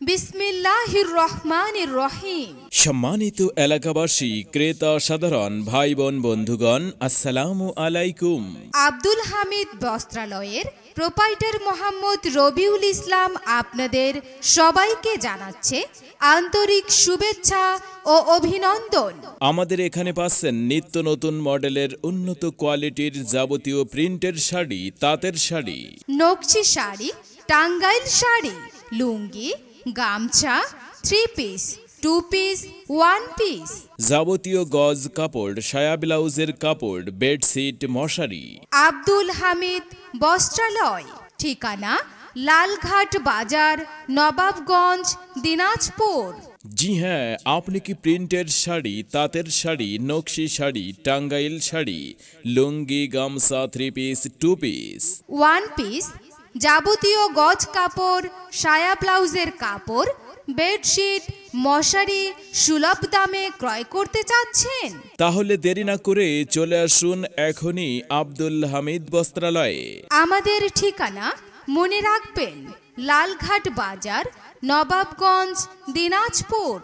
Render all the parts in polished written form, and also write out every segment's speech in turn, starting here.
বিসমিল্লাহির রহমানির রহিম। সম্মানিত এলাকাবাসী, ক্রেতা সাধারণ ভাই বোন বন্ধুগণ, আসসালামু আলাইকুম। আব্দুল হামিদ বস্ত্রালয়ের প্রোপাইটার মোহাম্মদ রবিউল ইসলাম আপনাদের সবাইকে জানাচ্ছে আন্তরিক শুভেচ্ছা ও অভিনন্দন। আমাদের এখানে পাচ্ছেন নিত্য নতুন মডেলের উন্নত কোয়ালিটির যাবতীয় প্রিন্টের শাড়ি, তাঁতের শাড়ি, নকশি শাড়ি, টাঙ্গাইল শাড়ি, লুঙ্গি, গামছা, 3 পিস, 2 পিস, 1 পিস, যাবতীয় গজ কাপড়, সায়া ব্লাউজের কাপড়, বেডশিট, মশারি। আব্দুল হামিদ বস্ত্রালয়, ঠিকানা লালঘাট বাজার, নবাবগঞ্জ, দিনাজপুর। জি হ্যাঁ, আপনি কি প্রিন্টের শাড়ি, তাঁতের শাড়ি, নকশি শাড়ি, টাঙ্গাইল শাড়ি, লুঙ্গি, গামছা, 3 পিস, 2 পিস, 1 পিস, যাবতীয় গজ কাপড়, সায়া ব্লাউজের কাপড়, বেডশিট, মশারি সুলভ দামে ক্রয় করতে চাচ্ছেন? তাহলে দেরি না করে চলে আসুন এখনই আব্দুল হামিদ বস্ত্রালয়ে। আমাদের ঠিকানা মনে রাখবেন, লালঘাট বাজার, নবাবগঞ্জ, দিনাজপুর।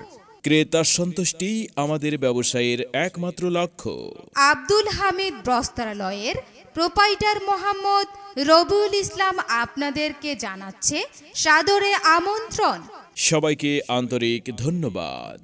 ক্রেতার সন্তুষ্টি আমাদের ব্যবসায়ের একমাত্র লক্ষ্য। আব্দুল হামিদ বস্ত্রালয়ের প্রোপাইটার মোহাম্মদ রবিউল ইসলাম আপনাদেরকে জানাচ্ছে সাদরে আমন্ত্রণ। সবাইকে আন্তরিক ধন্যবাদ।